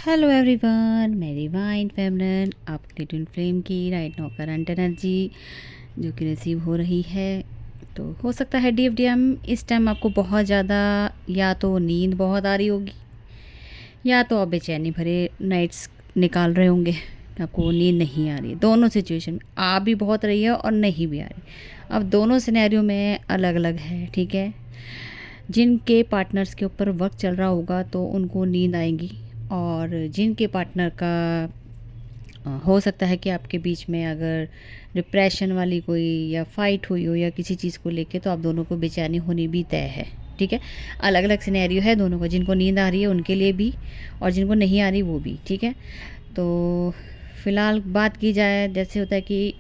Hello everyone, मैं divine feminine आपके twin flame की राइट नाउ करंट एनर्जी जो कि रिसीव हो रही है। तो हो सकता है DFDM इस टाइम आपको बहुत ज़्यादा या तो नींद बहुत आ रही होगी या तो आप बेचैनी भरे नाइट्स निकाल रहे होंगे। आपको नींद नहीं आ रही, दोनों सिचुएशन में आ भी बहुत रही है और नहीं भी आ रही। अब दोनों सिनेरियो में अलग अलग है, ठीक है। जिनके पार्टनर्स के ऊपर वर्क चल रहा होगा तो उनको नींद आएगी, और जिनके पार्टनर का हो सकता है कि आपके बीच में अगर डिप्रेशन वाली कोई या फाइट हुई हो या किसी चीज़ को लेके, तो आप दोनों को बेचैनी होनी भी तय है, ठीक है। अलग अलग सिनेरियो है दोनों का, जिनको नींद आ रही है उनके लिए भी और जिनको नहीं आ रही वो भी, ठीक है। तो फ़िलहाल बात की जाए, जैसे होता है कि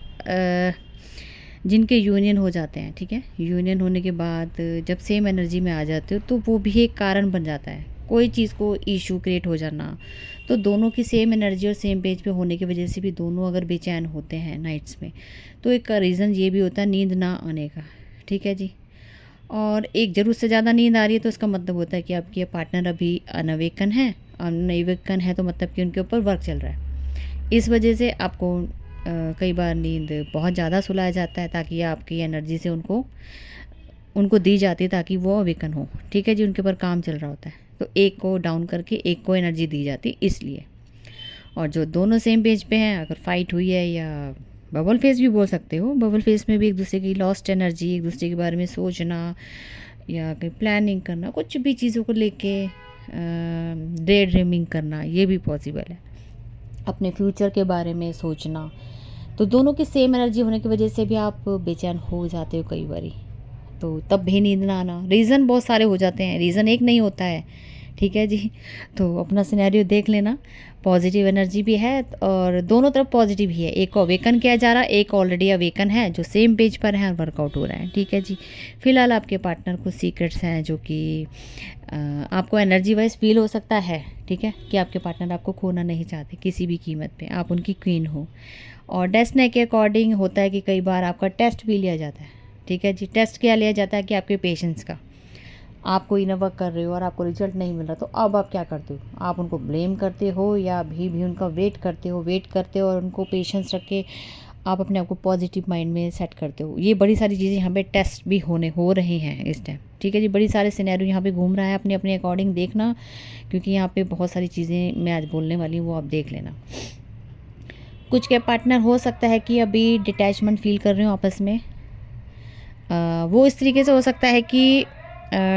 जिनके यूनियन हो जाते हैं, ठीक है, यूनियन होने के बाद जब सेम एनर्जी में आ जाते हो तो वो भी एक कारण बन जाता है कोई चीज़ को इशू क्रिएट हो जाना। तो दोनों की सेम एनर्जी और सेम पेज पे होने की वजह से भी दोनों अगर बेचैन होते हैं नाइट्स में, तो एक रीज़न ये भी होता है नींद ना आने का, ठीक है जी। और एक ज़रूरत से ज़्यादा नींद आ रही है तो इसका मतलब होता है कि आपके पार्टनर अभी अनवेकन है। अनवेकन है तो मतलब कि उनके ऊपर वर्क चल रहा है। इस वजह से आपको कई बार नींद बहुत ज़्यादा सुलाया जाता है ताकि आपकी एनर्जी से उनको उनको दी जाती है ताकि वो अवेकन हो, ठीक है जी। उनके ऊपर काम चल रहा होता है तो एक को डाउन करके एक को एनर्जी दी जाती इसलिए। और जो दोनों सेम पेज पे हैं, अगर फाइट हुई है या बबल फेस भी बोल सकते हो, बबल फेस में भी एक दूसरे की लॉस्ट एनर्जी, एक दूसरे के बारे में सोचना या कहीं प्लानिंग करना, कुछ भी चीज़ों को लेके डे ड्रीमिंग करना, ये भी पॉसिबल है। अपने फ्यूचर के बारे में सोचना, तो दोनों की सेम एनर्जी होने की वजह से भी आप बेचैन हो जाते हो कई बारी। तो तब भी नींद ना आना, रीज़न बहुत सारे हो जाते हैं, रीज़न एक नहीं होता है, ठीक है जी। तो अपना सिनेरियो देख लेना। पॉजिटिव एनर्जी भी है और दोनों तरफ पॉजिटिव ही है। एक को अवेकन किया जा रहा है, एक ऑलरेडी अवेकन है जो सेम पेज पर है और वर्कआउट हो रहा है, ठीक है जी। फिलहाल आपके पार्टनर को सीक्रेट्स हैं जो कि आपको एनर्जी वाइज फील हो सकता है, ठीक है, कि आपके पार्टनर आपको खोना नहीं चाहते किसी भी कीमत पे, आप उनकी क्वीन हो। और डेस्टिनी के अकॉर्डिंग होता है कि कई बार आपका टेस्ट भी लिया जाता है, ठीक है जी। टेस्ट क्या लिया जाता है कि आपके पेशेंस का, आप कोई इनर वर्क कर रहे हो और आपको रिजल्ट नहीं मिल रहा, तो अब आप क्या करते हो? आप उनको ब्लेम करते हो या अभी भी उनका वेट करते हो और उनको पेशेंस रख के आप अपने आप को पॉजिटिव माइंड में सेट करते हो। ये बड़ी सारी चीज़ें यहाँ पे टेस्ट भी हो रहे हैं इस टाइम, ठीक है जी। बड़ी सारे सिनेरियो यहाँ पे घूम रहा है, अपने अपने अकॉर्डिंग देखना, क्योंकि यहाँ पे बहुत सारी चीज़ें मैं आज बोलने वाली हूँ, वो आप देख लेना। कुछ के पार्टनर हो सकता है कि अभी डिटैचमेंट फील कर रहे हो आपस में। वो इस तरीके से हो सकता है कि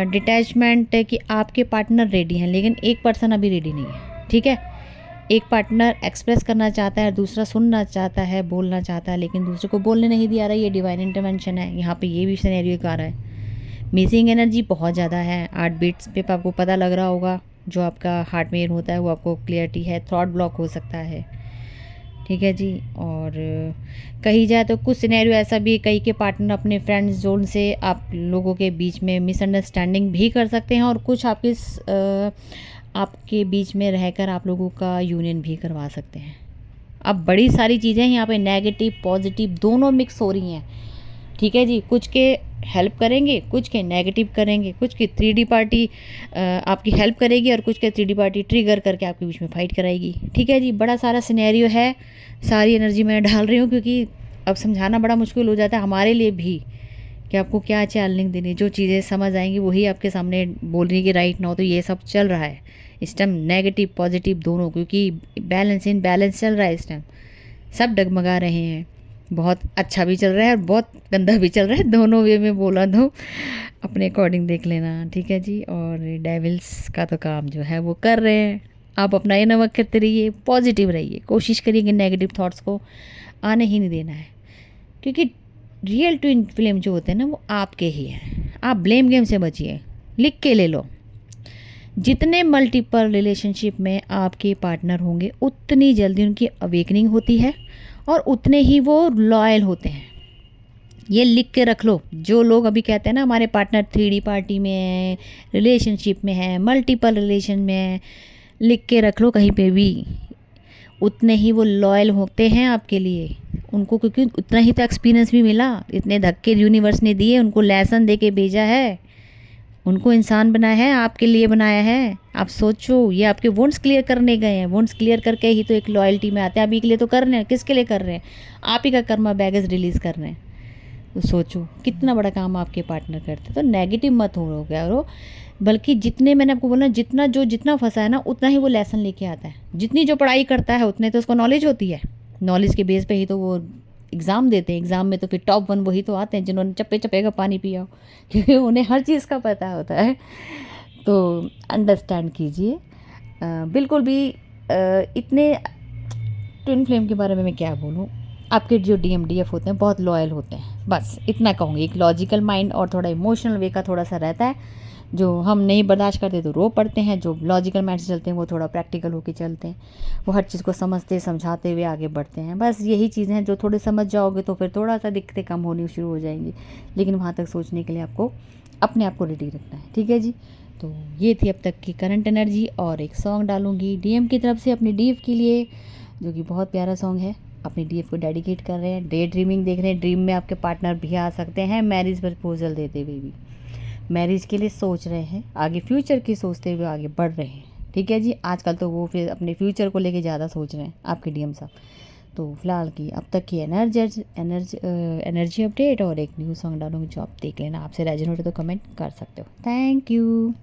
डिटैचमेंट कि आपके पार्टनर रेडी हैं लेकिन एक पर्सन अभी रेडी नहीं है, ठीक है। एक पार्टनर एक्सप्रेस करना चाहता है, दूसरा सुनना चाहता है, बोलना चाहता है, लेकिन दूसरे को बोलने नहीं दिया रहा है। ये डिवाइन इंटरवेंशन है यहाँ पे, ये भी सिनेरियो आ रहा है। मिसिंग एनर्जी बहुत ज़्यादा है। 8 बीट्स पे आपको पता लग रहा होगा, जो आपका हार्ट में होता है वो आपको क्लियरिटी है। थॉट ब्लॉक हो सकता है, ठीक है जी। और कही जाए तो कुछ सिनेरियो ऐसा भी, कई के पार्टनर अपने फ्रेंड्स जोन से आप लोगों के बीच में मिसअंडरस्टैंडिंग भी कर सकते हैं, और कुछ आपके बीच में रहकर आप लोगों का यूनियन भी करवा सकते हैं। अब बड़ी सारी चीज़ें यहाँ पे नेगेटिव पॉजिटिव दोनों मिक्स हो रही हैं, ठीक है जी। कुछ के हेल्प करेंगे, कुछ के नेगेटिव करेंगे, कुछ की 3D पार्टी आपकी हेल्प करेगी और कुछ के 3D पार्टी ट्रिगर करके आपके बीच में फाइट कराएगी, ठीक है जी। बड़ा सारा सिनेरियो है, सारी एनर्जी मैं डाल रही हूँ क्योंकि अब समझाना बड़ा मुश्किल हो जाता है हमारे लिए भी कि आपको क्या चैनलिंग देनी है। जो चीज़ें समझ आएंगी वही आपके सामने बोल रही है कि राइट नाउ तो ये सब चल रहा है इस टाइम, नेगेटिव पॉजिटिव दोनों, क्योंकि बैलेंस इन बैलेंस चल रहा है इस टाइम। सब डगमगा रहे हैं, बहुत अच्छा भी चल रहा है और बहुत गंदा भी चल रहा है, दोनों वे में बोला तो अपने अकॉर्डिंग देख लेना, ठीक है जी। और डेविल्स का तो काम जो है वो कर रहे हैं, आप अपना ये नमक करते रहिए, पॉजिटिव रहिए, कोशिश करिए कि नेगेटिव थॉट्स को आने ही नहीं देना है, क्योंकि रियल ट्विन फ्लेम जो होते हैं ना वो आपके ही हैं। आप ब्लेम गेम से बचिए, लिख के ले लो। जितने मल्टीपल रिलेशनशिप में आपके पार्टनर होंगे उतनी जल्दी उनकी अवेकनिंग होती है और उतने ही वो लॉयल होते हैं। ये लिख के रख लो। जो लोग अभी कहते हैं ना हमारे पार्टनर 3D पार्टी में है, रिलेशनशिप में है, मल्टीपल रिलेशन में है, लिख के रख लो कहीं पे भी। उतने ही वो लॉयल होते हैं आपके लिए, उनको क्योंकि उतना ही तो एक्सपीरियंस भी मिला, इतने धक्के यूनिवर्स ने दिए, उनको लेसन दे के भेजा है। उनको इंसान बनाया है, आपके लिए बनाया है। आप सोचो, ये आपके वॉन्ट्स क्लियर करने गए हैं, वॉन्ट्स क्लियर करके ही तो एक लॉयल्टी में आते हैं। अभी के लिए तो कर रहे हैं, किसके लिए कर रहे हैं? आप ही का कर्मा बैगेज रिलीज़ कर रहे हैं। तो सोचो कितना बड़ा काम आपके पार्टनर करते। तो नेगेटिव मत हो गया रो, बल्कि जितने मैंने आपको बोला, जितना फंसा है ना, उतना ही वो लेसन लेके आता है। जितनी जो पढ़ाई करता है उतने तो उसको नॉलेज होती है। नॉलेज के बेस पे ही तो वो एग्ज़ाम देते हैं। एग्ज़ाम में तो फिर टॉप 1 वही तो आते हैं जिन्होंने चप्पे चप्पे का पानी पिया हो क्योंकि उन्हें हर चीज़ का पता होता है। तो अंडरस्टैंड कीजिए। बिल्कुल भी इतने ट्विन फ्लेम के बारे में मैं क्या बोलूँ। आपके जो डीएफ होते हैं बहुत लॉयल होते हैं, बस इतना कहूँगी। एक लॉजिकल माइंड और थोड़ा इमोशनल वे का थोड़ा सा रहता है। जो हम नहीं बर्दाश्त करते तो रो पड़ते हैं, जो लॉजिकल माइंड से चलते हैं वो थोड़ा प्रैक्टिकल होकर चलते हैं। वो हर चीज़ को समझते समझाते हुए आगे बढ़ते हैं। बस यही चीज़ें हैं, जो थोड़े समझ जाओगे तो फिर थोड़ा सा दिक्कतें कम होनी शुरू हो जाएंगी। लेकिन वहाँ तक सोचने के लिए आपको अपने आप को रेडी रखना है, ठीक है जी। तो ये थी अब तक की करंट एनर्जी। और एक सॉन्ग डालूंगी डीएम की तरफ से अपनी डीएफ के लिए, जो कि बहुत प्यारा सॉन्ग है। अपनी डीएफ को डेडिकेट कर रहे हैं, डे ड्रीमिंग देख रहे हैं, ड्रीम में आपके पार्टनर भी आ सकते हैं, मैरिज प्रपोजल देते हुए भी, मैरिज के लिए सोच रहे हैं, आगे फ्यूचर की सोचते हुए आगे बढ़ रहे हैं, ठीक है जी। आजकल तो वो फिर अपने फ्यूचर को लेके ज़्यादा सोच रहे हैं आपके डीएम साहब। तो फिलहाल की अब तक की एनर्जी अपडेट और एक न्यू सॉन्ग डालूंगी, जो आप देख लेना। आपसे रेजोनेट हो तो कमेंट कर सकते हो। Thank you.